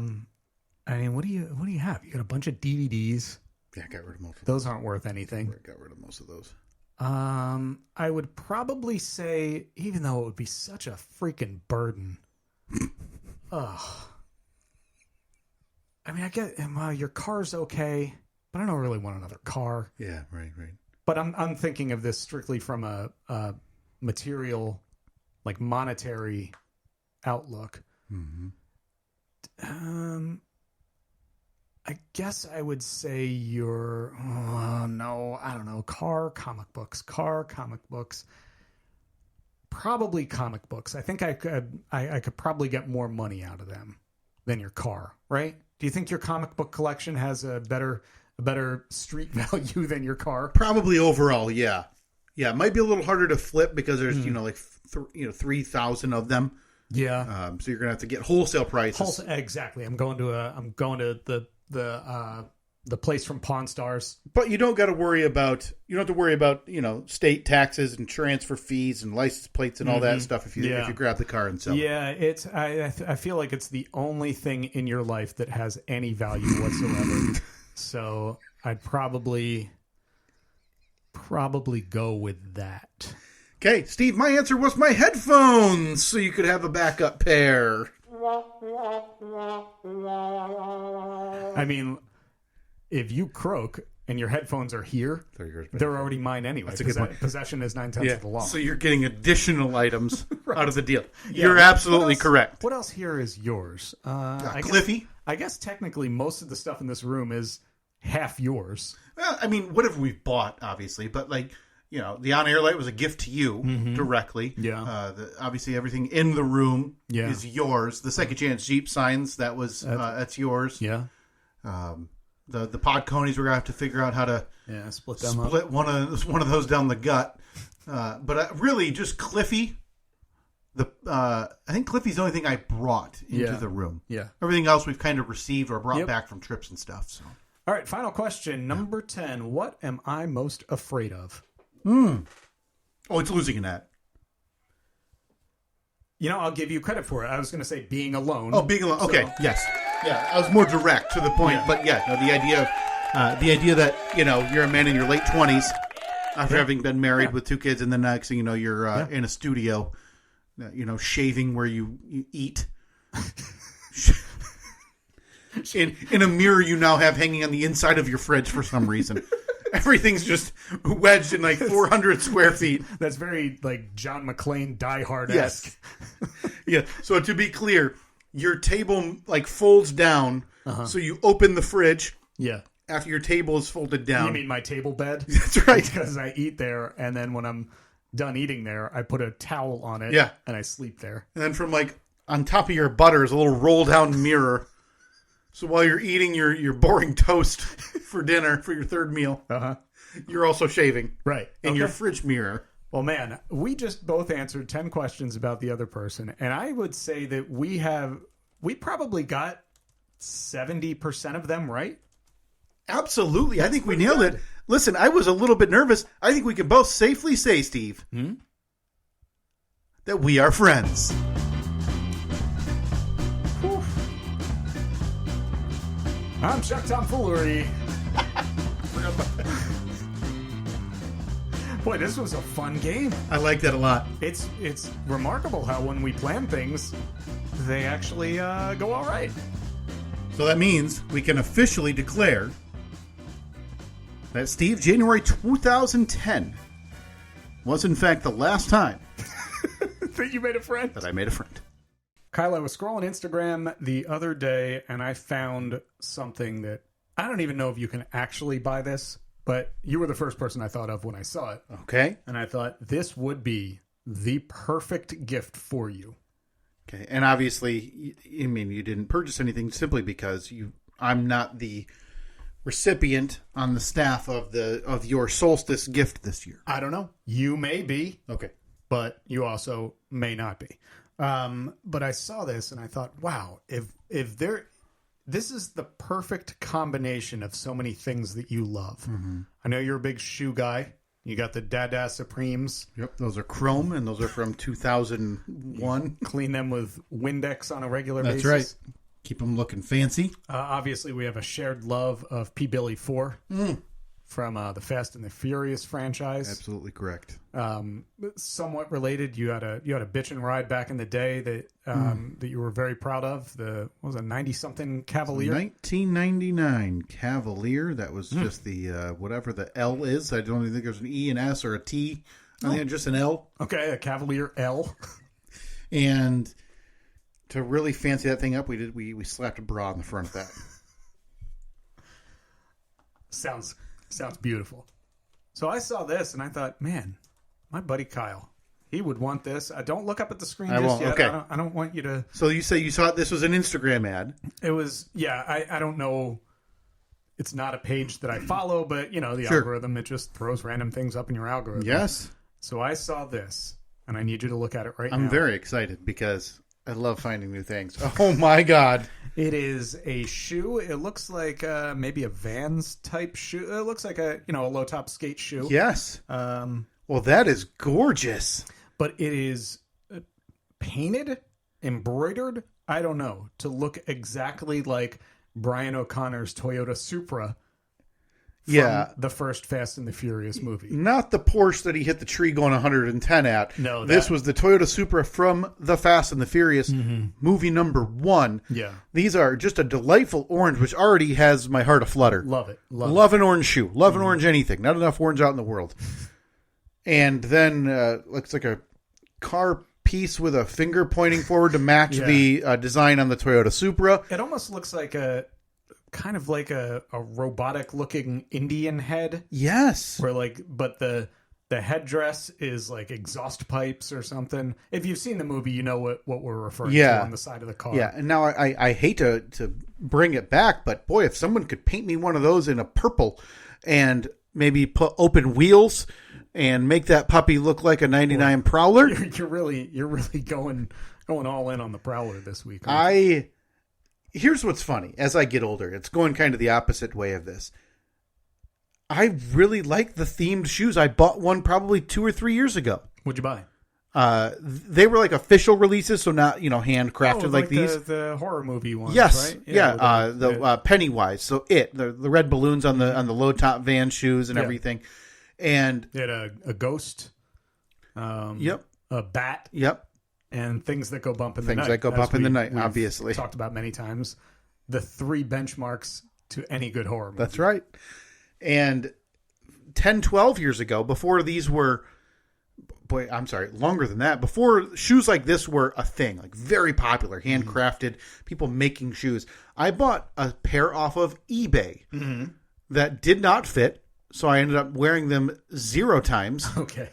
mean, what do you have? You got a bunch of DVDs. Yeah, I got rid of most of those. Aren't worth anything. I got rid of most of those. I would probably say, even though it would be such a freaking burden. Ugh. I mean, I get your car's okay, but I don't really want another car. Yeah, right. But I'm thinking of this strictly from a material, like monetary outlook. Mm-hmm. I guess I would say your I don't know, comic books, probably comic books. I think I could probably get more money out of them than your car, right? Do you think your comic book collection has a better street value than your car? Probably overall, yeah. Yeah, it might be a little harder to flip because there's, 3,000 of them. Yeah. So you're going to have to get wholesale prices. Exactly. I'm going to the place from Pawn Stars. But you don't have to worry about state taxes and transfer fees and license plates and all that stuff if you grab the car and sell it. Yeah, I feel like it's the only thing in your life that has any value whatsoever. So I'd probably go with that. Okay, Steve, my answer was my headphones, so you could have a backup pair. I mean, if you croak and your headphones are here, they're already mine anyway. That's a good point. Possession is 9/10 of the law. So you're getting additional items Right. out of the deal. Yeah. You're absolutely correct. What else here is yours? Cliffy? I guess technically most of the stuff in this room is half yours. Well, I mean, whatever we've bought, obviously, but the on-air light was a gift to you directly. Yeah. Obviously, everything in the room Yeah. is yours. The Second Chance Jeep signs, that's yours. Yeah. The pod conies, we're gonna have to figure out how to split them up. split one of those down the gut. But really, just Cliffy. I think Cliffy's the only thing I brought into the room. Yeah. Everything else we've kind of received or brought back from trips and stuff. So. All right, final question, number 10. What am I most afraid of? Oh, it's losing an ad. I'll give you credit for it. I was going to say being alone. Oh, being alone. Okay, yes. Yeah, I was more direct to the point. Yeah. But the idea that, you're a man in your late 20s after having been married with 2 kids, and then next thing you know, you're in a studio, shaving where you eat. in a mirror you now have hanging on the inside of your fridge for some reason. Everything's just wedged in 400 square feet. That's very John McClane Die Hard-esque. Yes. Yeah. So to be clear, your table folds down, so you open the fridge. Yeah. After your table is folded down. You mean my table bed? That's right. Because I eat there, and then when I'm done eating there, I put a towel on it. Yeah. And I sleep there. And then from on top of your butter is a little roll down mirror. So while you're eating your boring toast for dinner, for your third meal, you're also shaving. Right. In your fridge mirror. Well, man, we just both answered 10 questions about the other person. And I would say that we probably got 70% of them right. Absolutely. I think we nailed it. Listen, I was a little bit nervous. I think we can both safely say, Steve, that we are friends. I'm Chuck Tomfoolery. Boy, this was a fun game. I like that a lot. It's remarkable how when we plan things, they actually go all right. So that means we can officially declare that Steve, January 2010 was in fact the last time that you made a friend. That I made a friend. Kyle, I was scrolling Instagram the other day, and I found something that I don't even know if you can actually buy this, but you were the first person I thought of when I saw it. Okay. And I thought this would be the perfect gift for you. Okay. And obviously, you didn't purchase anything simply because I'm not the recipient on the staff of your solstice gift this year? I don't know. You may be, Okay. but you also may not be. But I saw this and I thought, wow, if this is the perfect combination of so many things that you love. Mm-hmm. I know you're a big shoe guy. You got the Dada Supremes. Yep, those are chrome, and those are from 2001. Clean them with Windex on a regular basis. That's right. Keep them looking fancy. Obviously, we have a shared love of P. Billy 4 from the Fast and the Furious franchise. Absolutely correct. Somewhat related, you had a bitchin' ride back in the day that you were very proud of. What was it, 90-something Cavalier? 1999 Cavalier. That was just the whatever the L is. I don't even think there's an E, an S, or a T. I think just an L. Okay, a Cavalier L. And to really fancy that thing up, we slapped a bra on the front of that. Sounds beautiful. So I saw this and I thought, man, my buddy Kyle, he would want this. Don't look up at the screen just yet. Okay. I don't want you to. So you say you saw this was an Instagram ad? It was, yeah. I don't know. It's not a page that I follow, but the Sure. algorithm, it just throws random things up in your algorithm. Yes. So I saw this and I need you to look at it right now. I'm very excited because I love finding new things. Oh my God. It is a shoe. It looks like maybe a Vans type shoe. It looks like a low top skate shoe. Yes. Well, that is gorgeous. But it is painted, embroidered, I don't know, to look exactly like Brian O'Connor's Toyota Supra from the first Fast and the Furious movie. Not the Porsche that he hit the tree going 110 at. No, this was the Toyota Supra from the Fast and the Furious movie number 1. Yeah. These are just a delightful orange, which already has my heart aflutter. Love it. Love an orange shoe. Love an orange anything. Not enough orange out in the world. And then looks like a car piece with a finger pointing forward to match the design on the Toyota Supra. It almost looks like a robotic looking Indian head. Yes. Where but the headdress is like exhaust pipes or something. If you've seen the movie, you know what we're referring to on the side of the car. Yeah, and now I hate to bring it back, but boy, if someone could paint me one of those in a purple and maybe put open wheels and make that puppy look like a 99 Prowler. You're really going all in on the Prowler this week. Here's what's funny. As I get older, it's going kind of the opposite way of this. I really like the themed shoes. I bought one probably 2 or 3 years ago. What'd you buy? They were like official releases, so not handcrafted like these. The horror movie ones. Yes, right? the Pennywise. So the red balloons on the low top van shoes and everything, and they had a ghost. A bat. Yep. And things that go bump in the night. Things that go bump in the night, obviously. Talked about many times. The 3 benchmarks to any good horror movie. That's right. And 10, 12 years ago, before these were, longer than that, before shoes like this were a thing, like very popular, handcrafted, people making shoes, I bought a pair off of eBay that did not fit, so I ended up wearing them 0 times. Okay.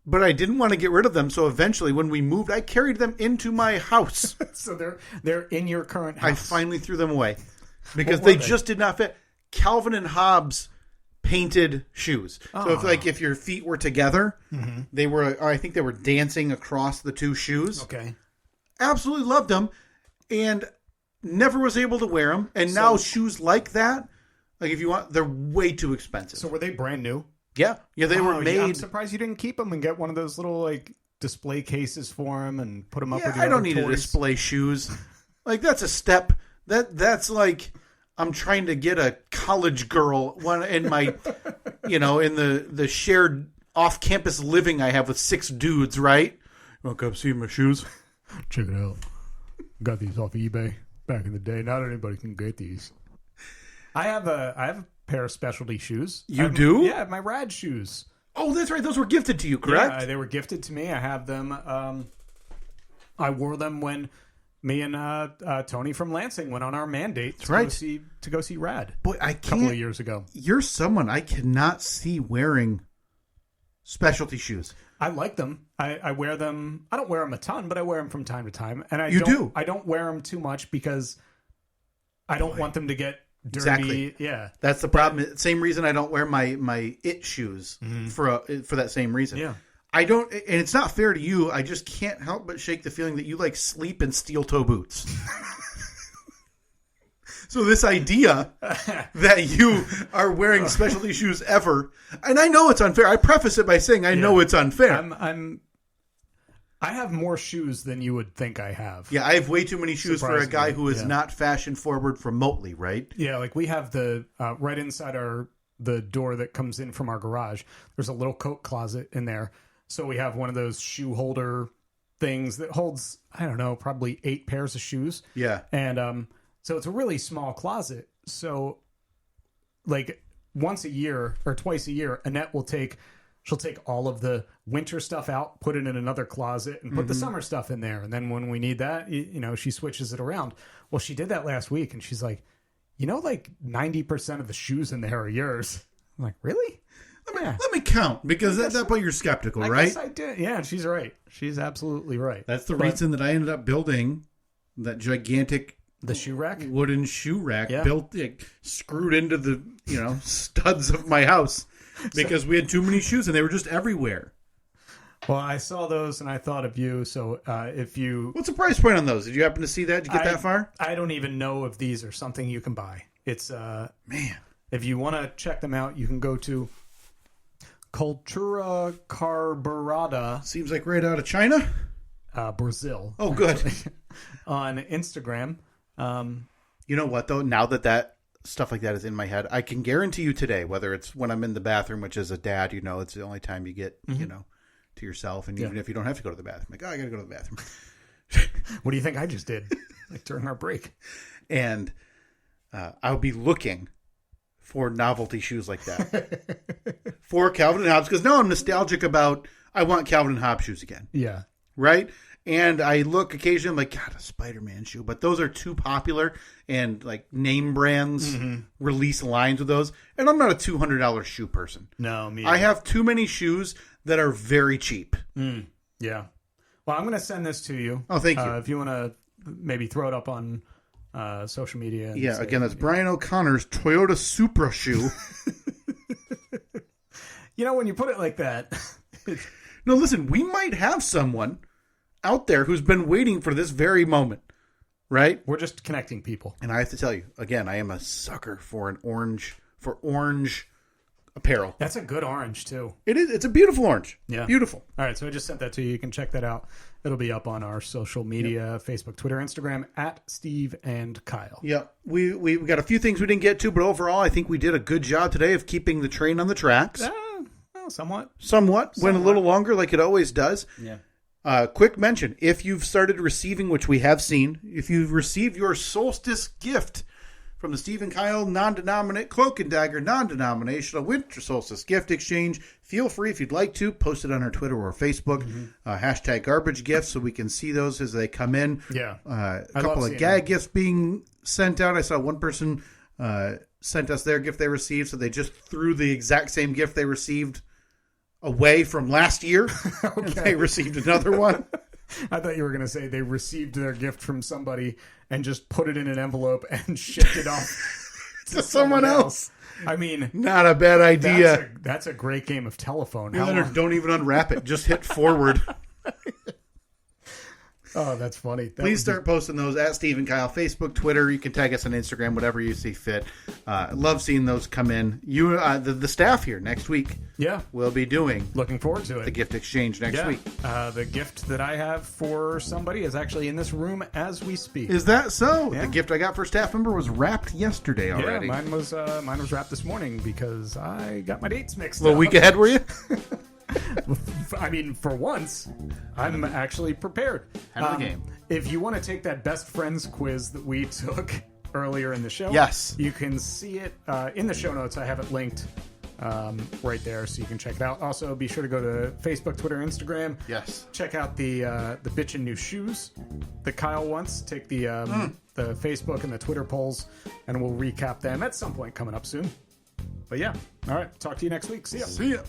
But I didn't want to get rid of them, so eventually when we moved, I carried them into my house. So they're in your current house. I finally threw them away because they just did not fit. Calvin and Hobbes painted shoes. So if your feet were together, they were, I think they were dancing across the 2 shoes. Okay. Absolutely loved them and never was able to wear them. And now shoes like that, like if you want, they're way too expensive. So were they brand new? Yeah, they were made. Yeah, I'm surprised you didn't keep them and get one of those little display cases for them and put them up with your I don't other need toys. to display shoes. That's a step. That's like I'm trying to get a college girl one in my, in the shared off-campus living I have with 6 dudes. Right? You want to come see my shoes? Check it out. Got these off eBay back in the day. Not anybody can get these. I have a pair of specialty shoes. You do? Yeah, my Rad shoes. Oh, that's right. Those were gifted to you, correct? Yeah, they were gifted to me. I have them. I wore them when me and Tony from Lansing went on our mandate to go see Rad. Boy, I a can't. couple of years ago. You're someone I cannot see wearing specialty shoes. I like them. I wear them. I don't wear them a ton, but I wear them from time to time. And I don't wear them too much because I don't want them to get dirty. Exactly. Yeah. That's the problem. Same reason I don't wear my it shoes for that same reason. Yeah. I don't, and it's not fair to you. I just can't help but shake the feeling that you like sleep in steel toe boots. So this idea that you are wearing specialty shoes ever, and I know it's unfair. I preface it by saying I know it's unfair. I have more shoes than you would think I have. Yeah, I have way too many shoes for a guy who is not fashion forward remotely, right? Yeah, like we have the right inside the door that comes in from our garage. There's a little coat closet in there. So we have one of those shoe holder things that holds, I don't know, probably 8 pairs of shoes. Yeah. And so it's a really small closet. So like once a year or twice a year, Annette she'll take all of the winter stuff out, put it in another closet, and put the summer stuff in there. And then when we need that, she switches it around. Well, she did that last week, and she's like, like 90% of the shoes in there are yours. I'm like, really? Let me count, because at that point you're skeptical, right? Yes, I did. Yeah, she's right. She's absolutely right. That's the reason that I ended up building that gigantic the shoe rack, wooden shoe rack, built, screwed into the studs of my house, because we had too many shoes and they were just everywhere. Well, I saw those and I thought of you. So what's the price point on those? Did you happen to see that? Did you get that far? I don't even know if these are something you can buy. It's man. If you want to check them out, you can go to Cultura Carburada. Seems like right out of China? Brazil. Oh, good. On Instagram. You know what, though? Now that stuff like that is in my head, I can guarantee you today, whether it's when I'm in the bathroom, which as a dad, it's the only time you get, to yourself. And even if you don't have to go to the bathroom, like, I got to go to the bathroom. What do you think I just did? Like during our break. And I'll be looking for novelty shoes like that for Calvin and Hobbes, because now I'm nostalgic about, I want Calvin and Hobbes shoes again. Yeah. Right? And I look occasionally, I'm like, God, a Spider-Man shoe. But those are too popular, and like name brands release lines with those. And I'm not a $200 shoe person. No, me I have too many shoes that are very cheap. Yeah. Well, I'm going to send this to you. Oh, thank you. If you want to maybe throw it up on social media. Yeah, again, that's Brian O'Connor's Toyota Supra shoe. When you put it like that. No, listen, we might have someone out there who's been waiting for this very moment, right? We're just connecting people. And I have to tell you, again, I am a sucker for orange apparel. That's a good orange, too. It is. It's a beautiful orange. Yeah. Beautiful. All right, so I just sent that to you. You can check that out. It'll be up on our social media, Facebook, Twitter, Instagram, at Steve and Kyle. Yeah. We got a few things we didn't get to, but overall, I think we did a good job today of keeping the train on the tracks. Well, somewhat. Went a little longer like it always does. Yeah. Quick mention, if you've started receiving, which we have seen, if you've received your solstice gift from the Steve and Kyle Cloak and Dagger non-denominational winter solstice gift exchange, feel free, if you'd like to, post it on our Twitter or Facebook, hashtag garbage gifts, so we can see those as they come in. Yeah. A couple of gag gifts being sent out. I saw one person sent us their gift they received, so they just threw the exact same gift they received away from last year. Okay. They received another one. I thought you were going to say they received their gift from somebody and just put it in an envelope and shipped it off to someone else. I mean, not a bad idea. That's a great game of telephone. Don't even unwrap it. Just hit forward. Oh, that's funny. Please start posting those at Steve and Kyle, Facebook, Twitter. You can tag us on Instagram, whatever you see fit. Love seeing those come in. You, the staff here next week. Yeah, will be doing. Looking forward to it. The gift exchange next week. The gift that I have for somebody is actually in this room as we speak. Is that so? Yeah. The gift I got for a staff member was wrapped yesterday already. Yeah, mine was wrapped this morning because I got my dates mixed up. A week ahead, were you? I mean, for once, I'm actually prepared. Head of the game. If you want to take that best friends quiz that we took earlier in the show, yes, you can see it in the show notes. I have it linked right there, so you can check it out. Also, be sure to go to Facebook, Twitter, Instagram. Yes. Check out the bitchin' new shoes that Kyle wants. Take the Facebook and the Twitter polls, and we'll recap them at some point coming up soon. But yeah, all right. Talk to you next week. See ya. See ya.